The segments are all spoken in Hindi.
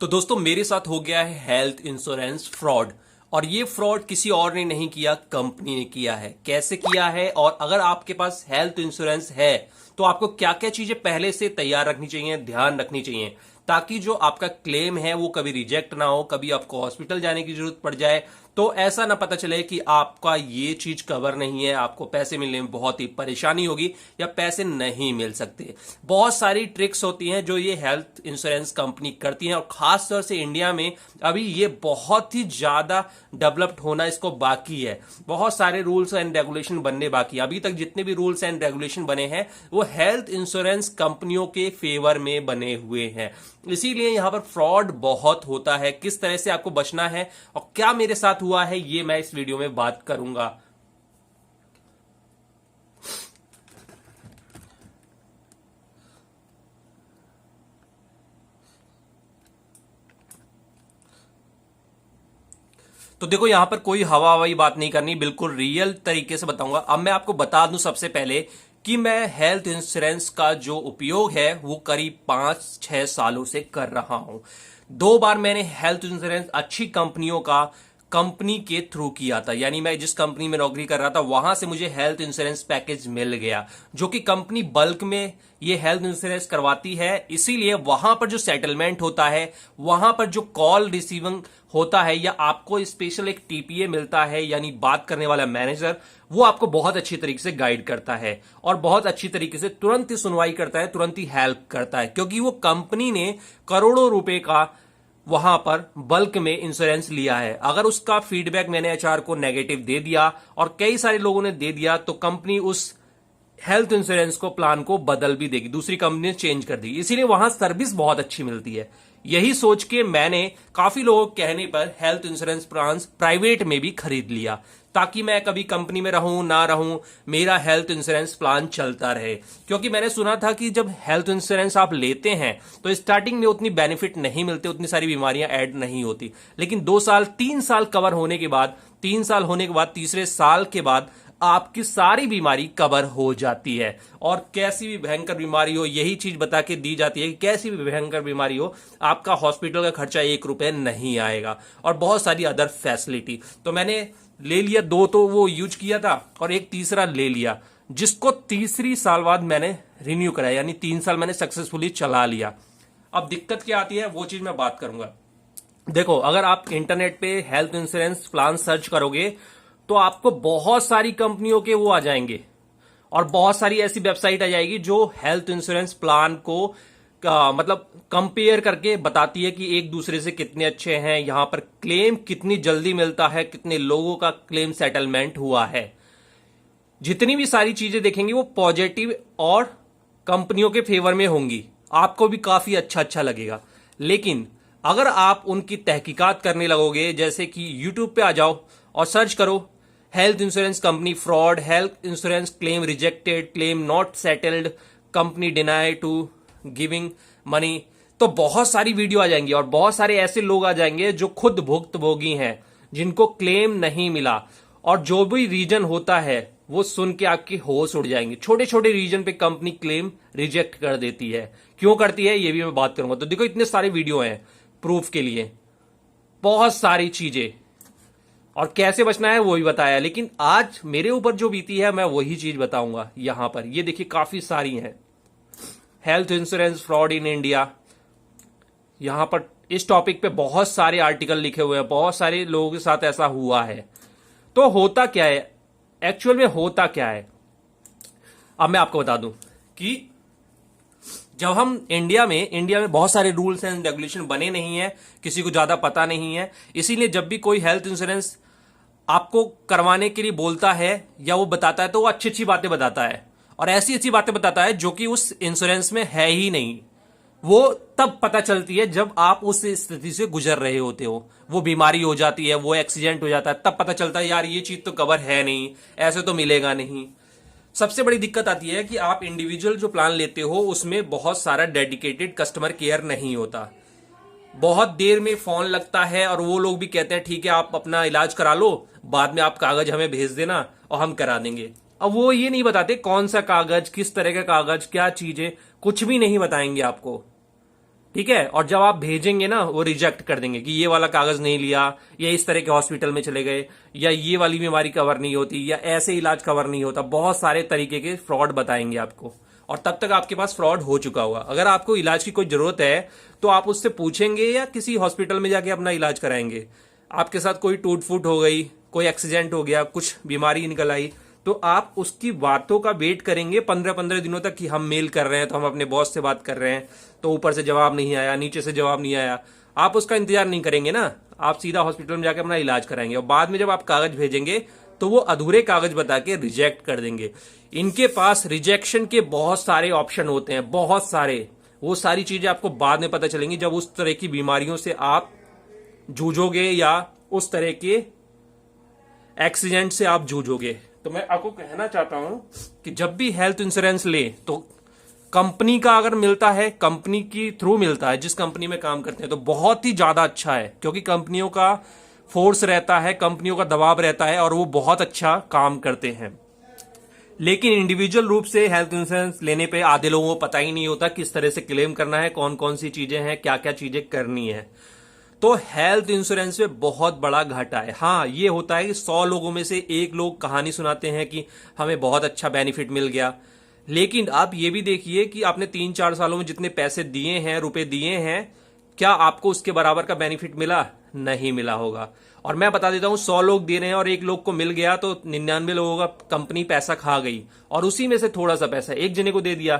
तो दोस्तों मेरे साथ हो गया है हेल्थ इंश्योरेंस फ्रॉड। और ये फ्रॉड किसी और ने नहीं किया, कंपनी ने किया है। कैसे किया है और अगर आपके पास हेल्थ इंश्योरेंस है तो आपको क्या क्या चीजें पहले से तैयार रखनी चाहिए, ध्यान रखनी चाहिए, ताकि जो आपका क्लेम है वो कभी रिजेक्ट ना हो, कभी आपको हॉस्पिटल जाने की जरूरत पड़ जाए तो ऐसा ना पता चले कि आपका ये चीज कवर नहीं है, आपको पैसे मिलने में बहुत ही परेशानी होगी या पैसे नहीं मिल सकते। बहुत सारी ट्रिक्स होती हैं जो ये हेल्थ इंश्योरेंस कंपनी करती हैं और खास तौर से इंडिया में अभी ये बहुत ही ज्यादा डेवलप्ड होना इसको बाकी है। बहुत सारे रूल्स एंड रेगुलेशन बनने बाकी है। अभी तक जितने भी रूल्स एंड रेगुलेशन बने हैं वो हेल्थ इंश्योरेंस कंपनियों के फेवर में बने हुए हैं। इसीलिए यहां पर फ्रॉड बहुत होता है। किस तरह से आपको बचना है और क्या मेरे साथ हुआ है ये मैं इस वीडियो में बात करूंगा। तो देखो यहां पर कोई हवा हवाई बात नहीं करनी, बिल्कुल रियल तरीके से बताऊंगा। अब मैं आपको बता दूं सबसे पहले कि मैं हेल्थ इंश्योरेंस का जो उपयोग है वो करीब 5-6 सालों से कर रहा हूं। 2 बार मैंने हेल्थ इंश्योरेंस अच्छी कंपनियों का कंपनी के थ्रू किया था, यानी मैं जिस कंपनी में नौकरी कर रहा था वहां से मुझे हेल्थ इंश्योरेंस पैकेज मिल गया, जो कि कंपनी बल्क में ये हेल्थ इंश्योरेंस करवाती है। इसीलिए वहां पर जो सेटलमेंट होता है, वहां पर जो कॉल रिसीविंग होता है या आपको स्पेशल एक टीपीए मिलता है, यानी बात करने वाला मैनेजर, वो आपको बहुत अच्छी तरीके से गाइड करता है और बहुत अच्छी तरीके से तुरंत ही सुनवाई करता है, तुरंत ही हेल्प करता है, क्योंकि वो कंपनी ने करोड़ों रुपए का वहां पर बल्क में इंश्योरेंस लिया है। अगर उसका फीडबैक मैंने एचआर को नेगेटिव दे दिया और कई सारे लोगों ने दे दिया तो कंपनी उस हेल्थ इंश्योरेंस को प्लान को बदल भी देगी, दूसरी कंपनी ने चेंज कर दी। इसीलिए वहां सर्विस बहुत अच्छी मिलती है। यही सोच के मैंने काफी लोगों के कहने पर हेल्थ इंश्योरेंस प्लान प्राइवेट में भी खरीद लिया, ताकि मैं कभी कंपनी में रहूं ना रहूं मेरा हेल्थ इंश्योरेंस प्लान चलता रहे। क्योंकि मैंने सुना था कि जब हेल्थ इंश्योरेंस आप लेते हैं तो स्टार्टिंग में उतनी बेनिफिट नहीं मिलते, उतनी सारी बीमारियां ऐड नहीं होती, लेकिन 2 साल 3 साल कवर होने के बाद, 3 साल होने के बाद, तीसरे साल के बाद आपकी सारी बीमारी कवर हो जाती है। और कैसी भी भयंकर बीमारी हो यही चीज बता के दी जाती है कि कैसी भी भयंकर बीमारी हो आपका हॉस्पिटल का खर्चा 1 रुपए नहीं आएगा और बहुत सारी अदर फैसिलिटी। तो मैंने ले लिया, 2 तो वो यूज किया था और एक तीसरा ले लिया, जिसको तीसरी साल बाद मैंने रिन्यू कराया, यानी 3 साल मैंने सक्सेसफुली चला लिया। अब दिक्कत क्या आती है वो चीज मैं बात करूंगा। देखो अगर आप इंटरनेट पे हेल्थ इंश्योरेंस प्लान सर्च करोगे तो आपको बहुत सारी कंपनियों के वो आ जाएंगे और बहुत सारी ऐसी वेबसाइट आ जाएगी जो हेल्थ इंश्योरेंस प्लान को मतलब कंपेयर करके बताती है कि एक दूसरे से कितने अच्छे हैं, यहां पर क्लेम कितनी जल्दी मिलता है, कितने लोगों का क्लेम सेटलमेंट हुआ है। जितनी भी सारी चीजें देखेंगे वो पॉजिटिव और कंपनियों के फेवर में होंगी, आपको भी काफी अच्छा अच्छा लगेगा। लेकिन अगर आप उनकी तहकीकात करने लगोगे, जैसे कि यूट्यूब पे आ जाओ और सर्च करो health insurance company fraud, health insurance claim rejected, claim not settled, company deny to giving money, तो बहुत सारी वीडियो आ जाएंगी और बहुत सारे ऐसे लोग आ जाएंगे जो खुद भुक्तभोगी हैं, जिनको क्लेम नहीं मिला। और जो भी रीजन होता है वो सुन के आपके होश उड़ जाएंगे। छोटे छोटे रीजन पे कंपनी क्लेम रिजेक्ट कर देती है। क्यों करती है ये भी मैं बात करूंगा। तो देखो इतने सारे वीडियो हैं प्रूफ के लिए, बहुत सारी चीजें, और कैसे बचना है वो भी बताया। लेकिन आज मेरे ऊपर जो बीती है मैं वही चीज बताऊंगा। यहां पर ये देखिए काफी सारी हैं, health insurance fraud in India. यहां पर इस टॉपिक पे बहुत सारे आर्टिकल लिखे हुए हैं, बहुत सारे लोगों के साथ ऐसा हुआ है। तो होता क्या है, एक्चुअल में होता क्या है, अब मैं आपको बता दूं कि जब हम इंडिया में बहुत सारे रूल्स एंड रेगुलेशन बने नहीं है, किसी को ज्यादा पता नहीं है। इसीलिए जब भी कोई हेल्थ इंश्योरेंस आपको करवाने के लिए बोलता है या वो बताता है तो वो अच्छी अच्छी बातें बताता है और ऐसी अच्छी बातें बताता है जो कि उस इंश्योरेंस में है ही नहीं। वो तब पता चलती है जब आप उस स्थिति से गुजर रहे होते हो, वो बीमारी हो जाती है, वो एक्सीडेंट हो जाता है, तब पता चलता है यार ये चीज तो कवर है नहीं, ऐसे तो मिलेगा नहीं। सबसे बड़ी दिक्कत आती है कि आप इंडिविजुअल जो प्लान लेते हो उसमें बहुत सारा डेडिकेटेड कस्टमर केयर नहीं होता। बहुत देर में फोन लगता है और वो लोग भी कहते हैं ठीक है आप अपना इलाज करा लो, बाद में आप कागज हमें भेज देना और हम करा देंगे। अब वो ये नहीं बताते कौन सा कागज, किस तरह का कागज, क्या चीजें, कुछ भी नहीं बताएंगे आपको। ठीक है। और जब आप भेजेंगे ना, वो रिजेक्ट कर देंगे कि ये वाला कागज नहीं लिया, या इस तरह के हॉस्पिटल में चले गए, या ये वाली बीमारी कवर नहीं होती, या ऐसे इलाज कवर नहीं होता। बहुत सारे तरीके के फ्रॉड बताएंगे आपको, और तब तक आपके पास फ्रॉड हो चुका होगा। अगर आपको इलाज की कोई जरूरत है तो आप उससे पूछेंगे या किसी हॉस्पिटल में जाके अपना इलाज कराएंगे। आपके साथ कोई टूट फूट हो गई, कोई एक्सीडेंट हो गया, कुछ बीमारी निकल आई, तो आप उसकी बातों का वेट करेंगे 15-15 दिनों तक कि हम मेल कर रहे हैं, तो हम अपने बॉस से बात कर रहे हैं, तो ऊपर से जवाब नहीं आया, नीचे से जवाब नहीं आया। आप उसका इंतजार नहीं करेंगे ना, आप सीधा हॉस्पिटल में जाकर अपना इलाज कराएंगे, और बाद में जब आप कागज भेजेंगे तो वो अधूरे कागज बता के रिजेक्ट कर देंगे। इनके पास रिजेक्शन के बहुत सारे ऑप्शन होते हैं, बहुत सारे। वो सारी चीजें आपको बाद में पता चलेंगी जब उस तरह की बीमारियों से आप जूझोगे, या उस तरह के एक्सीडेंट से आप जूझोगे। तो मैं आपको कहना चाहता हूं कि जब भी हेल्थ इंश्योरेंस ले तो कंपनी का अगर मिलता है, कंपनी की थ्रू मिलता है, जिस कंपनी में काम करते हैं, तो बहुत ही ज्यादा अच्छा है, क्योंकि कंपनियों का फोर्स रहता है, कंपनियों का दबाव रहता है, और वो बहुत अच्छा काम करते हैं। लेकिन इंडिविजुअल रूप से हेल्थ इंश्योरेंस लेने पे आधे लोगों को पता ही नहीं होता किस तरह से क्लेम करना है, कौन कौन सी चीजें हैं, क्या क्या चीजें करनी है। तो हेल्थ इंश्योरेंस में बहुत बड़ा घाटा है। हाँ, ये होता है कि 100 लोगों में से एक लोग कहानी सुनाते हैं कि हमें बहुत अच्छा बेनिफिट मिल गया, लेकिन आप ये भी देखिए कि आपने 3-4 सालों में जितने पैसे दिए हैं, रुपए दिए हैं, क्या आपको उसके बराबर का बेनिफिट मिला? नहीं मिला होगा। और मैं बता देता हूं, 100 लोग दे रहे हैं और एक लोग को मिल गया, तो 99 लोगों का कंपनी पैसा खा गई, और उसी में से थोड़ा सा पैसा एक जने को दे दिया,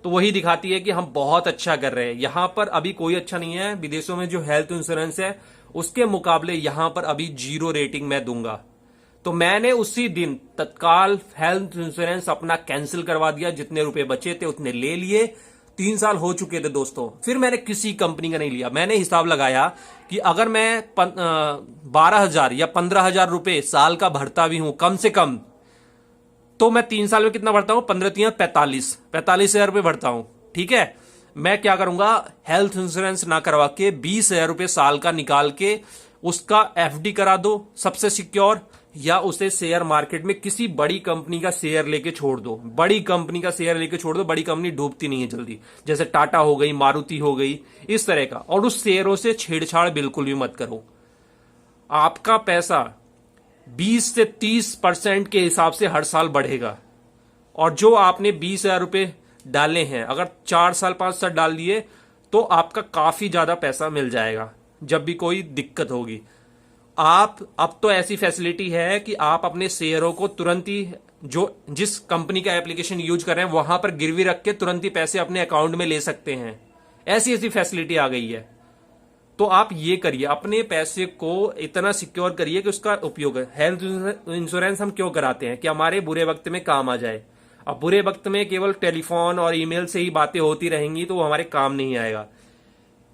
तो वही दिखाती है कि हम बहुत अच्छा कर रहे हैं। यहां पर अभी कोई अच्छा नहीं है। विदेशों में जो हेल्थ इंश्योरेंस है उसके मुकाबले यहां पर अभी 0 रेटिंग मैं दूंगा। तो मैंने उसी दिन तत्काल हेल्थ इंश्योरेंस अपना कैंसिल करवा दिया, जितने रुपए बचे थे उतने ले लिए। 3 साल हो चुके थे दोस्तों, फिर मैंने किसी कंपनी का नहीं लिया। मैंने हिसाब लगाया कि अगर मैं 12,000 या 15,000 रुपए साल का भरता भी हूं कम से कम, तो मैं 3 साल में कितना भरता हूं? 15 45,000 रुपए भरता हूं। ठीक है, मैं क्या करूंगा, हेल्थ इंश्योरेंस ना करवा के 20,000 रुपए साल का निकाल के उसका एफडी करा दो, सबसे सिक्योर, या उसे शेयर मार्केट में किसी बड़ी कंपनी का शेयर लेके छोड़ दो। बड़ी कंपनी का शेयर लेके छोड़ दो, बड़ी कंपनी डूबती नहीं है जल्दी, जैसे टाटा हो गई, मारुति हो गई, इस तरह का। और उस शेयरों से छेड़छाड़ बिल्कुल भी मत करो। आपका पैसा 20 से 30% के हिसाब से हर साल बढ़ेगा, और जो आपने 20,000 रुपए डाले हैं, अगर 4 साल 5 साल डाल दिए, तो आपका काफी ज्यादा पैसा मिल जाएगा जब भी कोई दिक्कत होगी। आप अब तो ऐसी फैसिलिटी है कि आप अपने शेयरों को तुरंत ही, जो जिस कंपनी का एप्लीकेशन यूज कर रहे हैं वहां पर गिरवी रख के तुरंत ही पैसे अपने अकाउंट में ले सकते हैं। ऐसी ऐसी फैसिलिटी आ गई है। तो आप ये करिए, अपने पैसे को इतना सिक्योर करिए कि उसका उपयोग है। हेल्थ इंश्योरेंस हम क्यों कराते हैं? कि हमारे बुरे वक्त में काम आ जाए। अब बुरे वक्त में केवल टेलीफोन और ईमेल से ही बातें होती रहेंगी तो वो हमारे काम नहीं आएगा।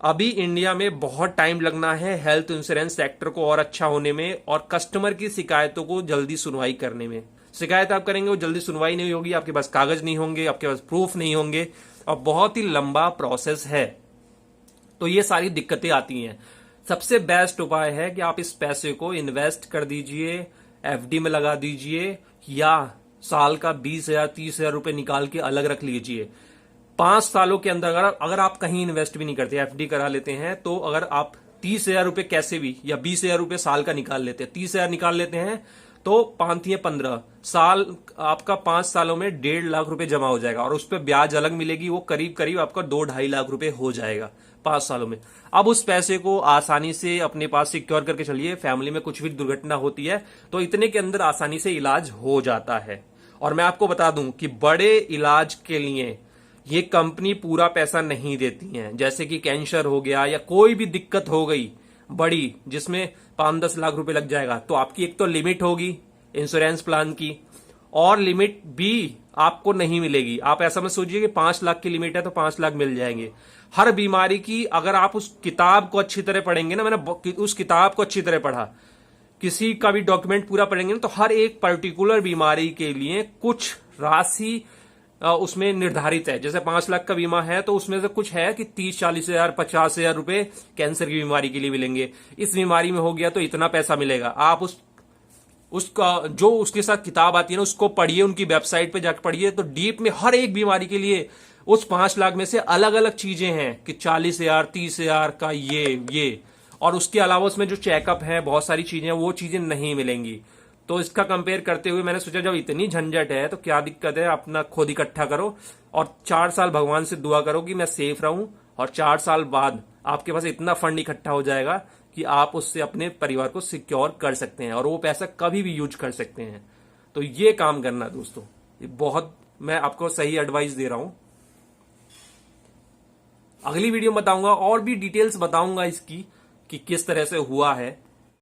अभी इंडिया में बहुत टाइम लगना है हेल्थ इंश्योरेंस सेक्टर को और अच्छा होने में, और कस्टमर की शिकायतों को जल्दी सुनवाई करने में। शिकायत आप करेंगे, वो जल्दी सुनवाई नहीं होगी, आपके पास कागज नहीं होंगे, आपके पास प्रूफ नहीं होंगे, और बहुत ही लंबा प्रोसेस है। तो ये सारी दिक्कतें आती हैं। सबसे बेस्ट उपाय है कि आप इस पैसे को इन्वेस्ट कर दीजिए, एफडी में लगा दीजिए, या साल का 20,000 30,000 रुपए निकाल के अलग रख लीजिए। 5 सालों के अंदर अगर आप कहीं इन्वेस्ट भी नहीं करते, एफडी करा लेते हैं, तो अगर आप 30,000 रुपए कैसे भी, या 20,000 रुपए साल का निकाल लेते हैं, 30,000 निकाल लेते हैं, तो 5-15 साल, आपका 5 सालों में 1.5 लाख रुपए जमा हो जाएगा, और उस पर ब्याज अलग मिलेगी। वो करीब करीब आपका 2-2.5 लाख रुपए हो जाएगा 5 सालों में। अब उस पैसे को आसानी से अपने पास सिक्योर करके चलिए। फैमिली में कुछ भी दुर्घटना होती है तो इतने के अंदर आसानी से इलाज हो जाता है। और मैं आपको बता दूं कि बड़े इलाज के लिए ये कंपनी पूरा पैसा नहीं देती है। जैसे कि कैंसर हो गया या कोई भी दिक्कत हो गई बड़ी, जिसमें 5-10 लाख रुपए लग जाएगा, तो आपकी एक तो लिमिट होगी इंश्योरेंस प्लान की, और लिमिट भी आपको नहीं मिलेगी। आप ऐसा मत सोचिए कि 5 लाख की लिमिट है तो 5 लाख मिल जाएंगे। हर बीमारी की, अगर आप उस किताब को अच्छी तरह पढ़ेंगे ना, मैंने उस किताब को अच्छी तरह पढ़ा, किसी का भी डॉक्यूमेंट पूरा पढ़ेंगे ना, तो हर एक पर्टिकुलर बीमारी के लिए कुछ राशि उसमें निर्धारित है। जैसे 5 लाख का बीमा है तो उसमें से कुछ है कि 30-40 हजार 50,000 रुपए कैंसर की बीमारी के लिए मिलेंगे। इस बीमारी में हो गया तो इतना पैसा मिलेगा। आप उसका जो उसके साथ किताब आती है ना, उसको पढ़िए, उनकी वेबसाइट पे जाकर पढ़िए, तो डीप में हर एक बीमारी के लिए उस 5 लाख में से अलग अलग चीजें हैं कि 40,000 30,000 का ये और उसके अलावा उसमें जो चेकअप है, बहुत सारी चीजें, वो चीजें नहीं मिलेंगी। तो इसका कंपेयर करते हुए मैंने सोचा जब इतनी झंझट है तो क्या दिक्कत है, अपना खुद इकट्ठा करो और 4 साल भगवान से दुआ करो कि मैं सेफ रहूं, और 4 साल बाद आपके पास इतना फंड इकट्ठा हो जाएगा कि आप उससे अपने परिवार को सिक्योर कर सकते हैं और वो पैसा कभी भी यूज कर सकते हैं। तो ये काम करना दोस्तों, ये बहुत मैं आपको सही एडवाइस दे रहा हूं। अगली वीडियो में बताऊंगा और भी डिटेल्स बताऊंगा इसकी कि किस तरह से हुआ है।